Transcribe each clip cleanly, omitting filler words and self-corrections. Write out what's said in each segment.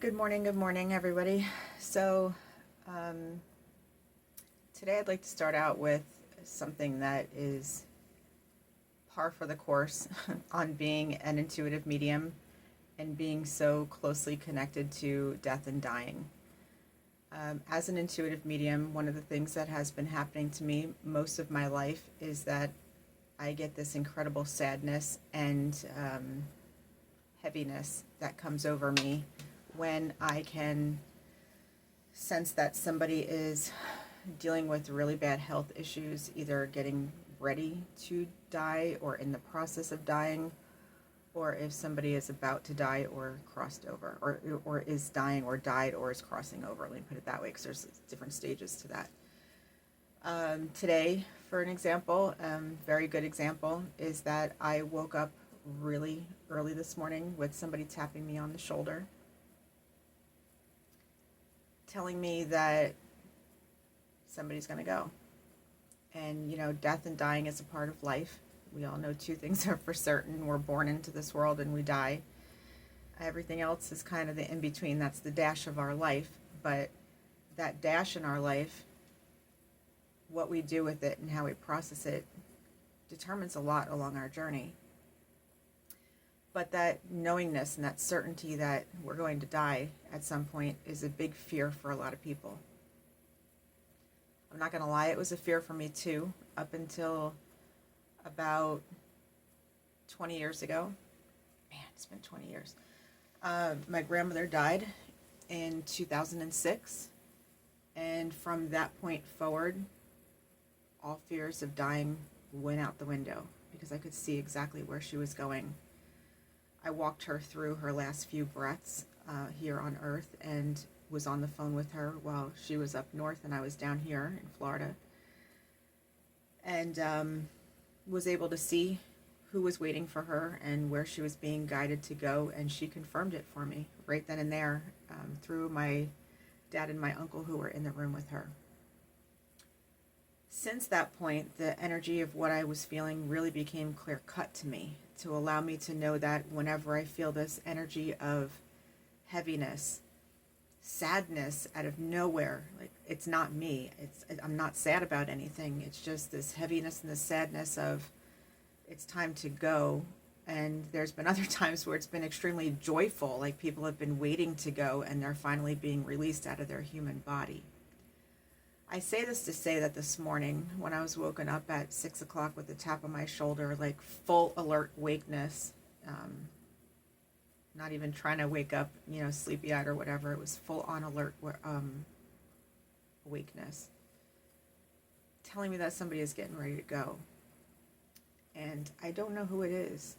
Good morning, everybody. So, um, today I'd like to start out with something that is par for the course on being an intuitive medium and being so closely connected to death and dying. As an intuitive medium, one of the things that has been happening to me most of my life is that I get this incredible sadness and heaviness that comes over me when I can sense that somebody is dealing with really bad health issues, either getting ready to die or in the process of dying, or if somebody is about to die or crossed over, or is dying or died or is crossing over. Let me put it that way, because there's different stages to that. Today, for an example, very good example, is that I woke up really early this morning with somebody tapping me on the shoulder, telling me that somebody's going to go. And, death and dying is a part of life. We all know two things are for certain. We're born into this world and we die. Everything else is kind of the in-between. That's the dash of our life. But that dash in our life, what we do with it and how we process it, determines a lot along our journey. But that knowingness and that certainty that we're going to die at some point is a big fear for a lot of people. I'm not going to lie, it was a fear for me too, up until about 20 years ago. Man, it's been 20 years. My grandmother died in 2006, and from that point forward, all fears of dying went out the window because I could see exactly where she was going. I walked her through her last few breaths here on Earth and was on the phone with her while she was up north and I was down here in Florida, and was able to see who was waiting for her and where she was being guided to go, and she confirmed it for me right then and there through my dad and my uncle who were in the room with her. Since that point, the energy of what I was feeling really became clear cut to me, to allow me to know that whenever I feel this energy of heaviness, sadness out of nowhere, like it's not me, I'm not sad about anything, it's just this heaviness and this sadness of it's time to go. And there's been other times where it's been extremely joyful, like people have been waiting to go and they're finally being released out of their human body. I say this to say that this morning when I was woken up at 6 o'clock with a tap on my shoulder, like full alert wakeness, not even trying to wake up, sleepy-eyed or whatever. It was full on alert awakeness, telling me that somebody is getting ready to go. And I don't know who it is.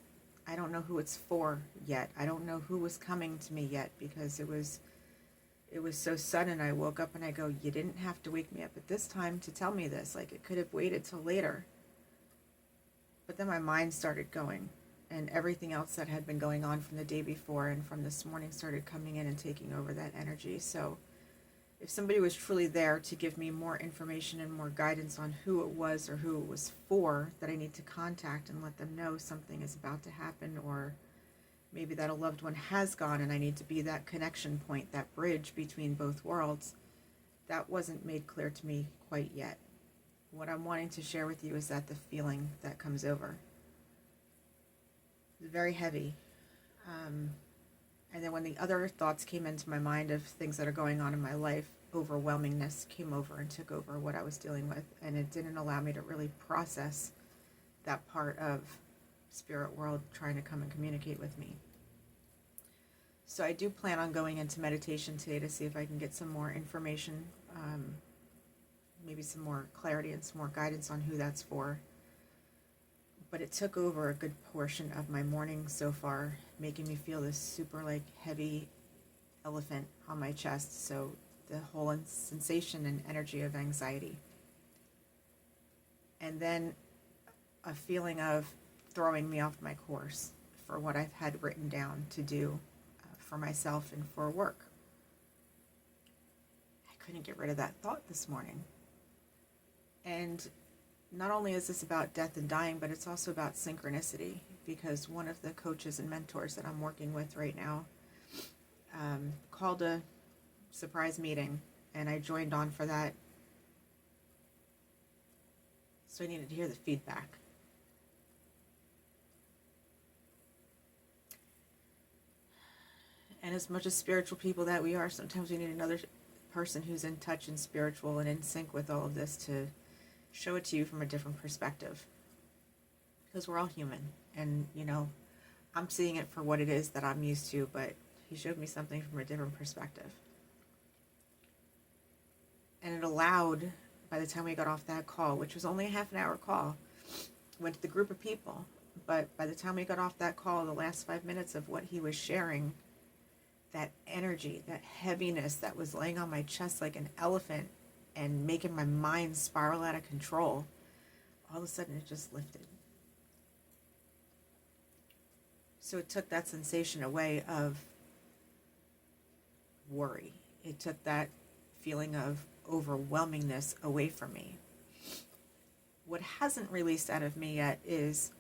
I don't know who it's for yet. I don't know who was coming to me yet, because it was so sudden. I woke up and I go, you didn't have to wake me up at this time to tell me this. Like, it could have waited till later. But then my mind started going, and everything else that had been going on from the day before and from this morning started coming in and taking over that energy. So if somebody was truly there to give me more information and more guidance on who it was or who it was for that I need to contact and let them know something is about to happen, or maybe that a loved one has gone and I need to be that connection point, that bridge between both worlds, that wasn't made clear to me quite yet. What I'm wanting to share with you is that the feeling that comes over is very heavy. And then when the other thoughts came into my mind of things that are going on in my life, overwhelmingness came over and took over what I was dealing with, and it didn't allow me to really process that part of spirit world trying to come and communicate with me. So I do plan on going into meditation today to see if I can get some more information, maybe some more clarity and some more guidance on who that's for. But it took over a good portion of my morning so far, making me feel this super heavy elephant on my chest. So the whole sensation and energy of anxiety. And then a feeling of throwing me off my course for what I've had written down to do for myself and for work. I couldn't get rid of that thought this morning. And not only is this about death and dying, but it's also about synchronicity, because one of the coaches and mentors that I'm working with right now called a surprise meeting, and I joined on for that. So I needed to hear the feedback. And as much as spiritual people that we are, sometimes we need another person who's in touch and spiritual and in sync with all of this to show it to you from a different perspective. Because we're all human. And, you know, I'm seeing it for what it is that I'm used to, but he showed me something from a different perspective. And it allowed, by the time we got off that call, which was only a half an hour call, went to the group of people, but by the time we got off that call, the last 5 minutes of what he was sharing, that energy, that heaviness that was laying on my chest like an elephant and making my mind spiral out of control, all of a sudden it just lifted. So it took that sensation away of worry. It took that feeling of overwhelmingness away from me. What hasn't released out of me yet is,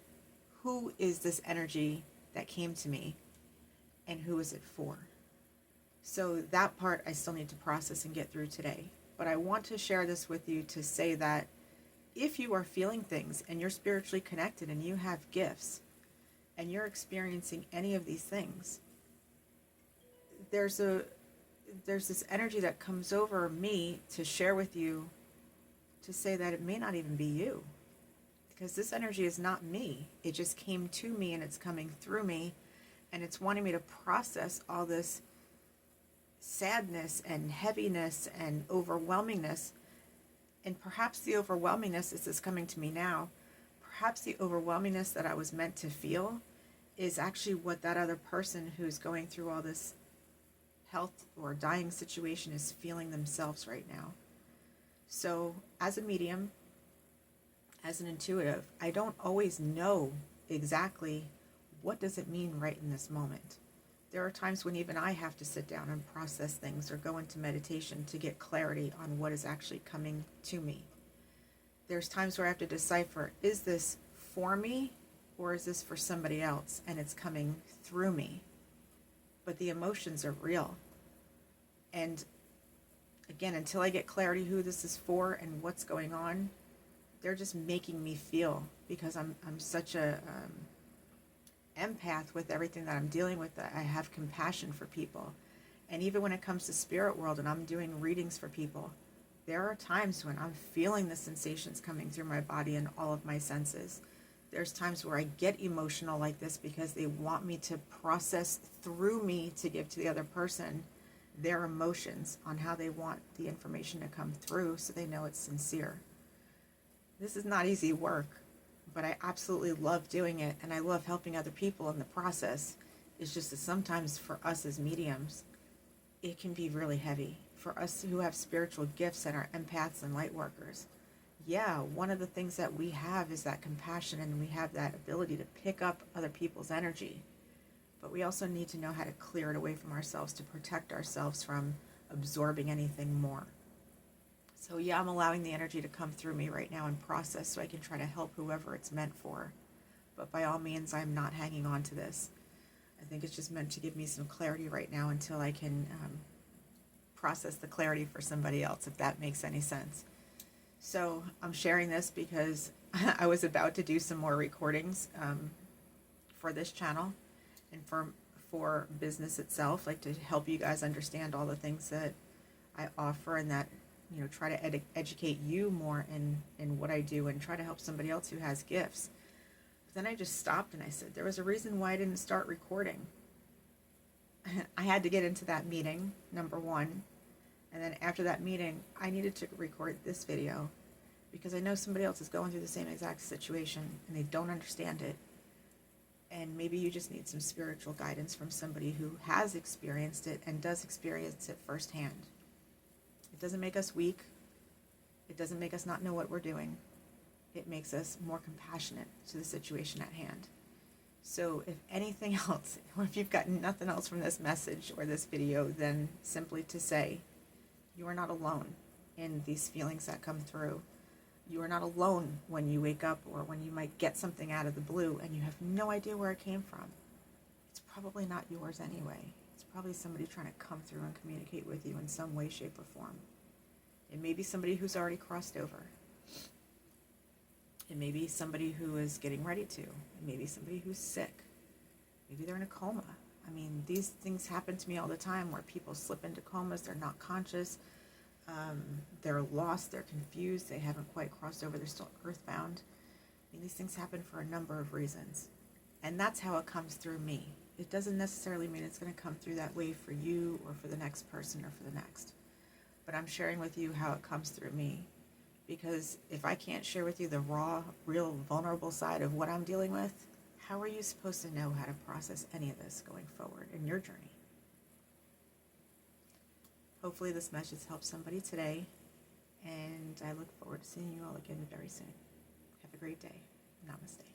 who is this energy that came to me and who is it for? So that part I still need to process and get through today. But I want to share this with you to say that if you are feeling things and you're spiritually connected and you have gifts and you're experiencing any of these things, there's this energy that comes over me to share with you, to say that it may not even be you, because this energy is not me. It just came to me and it's coming through me, and it's wanting me to process all this sadness and heaviness and overwhelmingness. And perhaps the overwhelmingness is coming to me now. Perhaps the overwhelmingness that I was meant to feel is actually what that other person who's going through all this health or dying situation is feeling themselves right now. So as a medium, as an intuitive, I don't always know exactly what does it mean right in this moment. There are times when even I have to sit down and process things or go into meditation to get clarity on what is actually coming to me. There's times where I have to decipher, is this for me or is this for somebody else, and it's coming through me? But the emotions are real. And again, until I get clarity who this is for and what's going on, they're just making me feel, because I'm such a empath with everything that I'm dealing with, that I have compassion for people. And even when it comes to spirit world and I'm doing readings for people, there are times when I'm feeling the sensations coming through my body and all of my senses. There's times where I get emotional like this because they want me to process through me to give to the other person their emotions on how they want the information to come through, so they know it's sincere. This is not easy work, but I absolutely love doing it, and I love helping other people in the process. It's just that sometimes for us as mediums, it can be really heavy. For us who have spiritual gifts and are empaths and light workers, yeah, one of the things that we have is that compassion, and we have that ability to pick up other people's energy. But we also need to know how to clear it away from ourselves to protect ourselves from absorbing anything more. So yeah, I'm allowing the energy to come through me right now and process so I can try to help whoever it's meant for. But by all means, I'm not hanging on to this. I think it's just meant to give me some clarity right now until I can process the clarity for somebody else, if that makes any sense. So I'm sharing this because I was about to do some more recordings for this channel and for business itself, like to help you guys understand all the things that I offer, and that, you know, try to educate you more in what I do and try to help somebody else who has gifts. But then I just stopped and I said, there was a reason why I didn't start recording. I had to get into that meeting, number one. And then after that meeting, I needed to record this video because I know somebody else is going through the same exact situation and they don't understand it. And maybe you just need some spiritual guidance from somebody who has experienced it and does experience it firsthand. It doesn't make us weak. It doesn't make us not know what we're doing. It makes us more compassionate to the situation at hand. So if anything else, or if you've got nothing else from this message or this video, then simply to say, you are not alone in these feelings that come through. You are not alone when you wake up or when you might get something out of the blue and you have no idea where it came from. It's probably not yours anyway. It's probably somebody trying to come through and communicate with you in some way, shape, or form. It may be somebody who's already crossed over. It may be somebody who is getting ready to. It may be somebody who's sick. Maybe they're in a coma. I mean, these things happen to me all the time where people slip into comas, they're not conscious, they're lost, they're confused, they haven't quite crossed over, they're still earthbound. I mean, these things happen for a number of reasons. And that's how it comes through me. It doesn't necessarily mean it's going to come through that way for you or for the next person or for the next. But I'm sharing with you how it comes through me. Because if I can't share with you the raw, real, vulnerable side of what I'm dealing with, how are you supposed to know how to process any of this going forward in your journey? Hopefully this message helps somebody today, and I look forward to seeing you all again very soon. Have a great day. Namaste.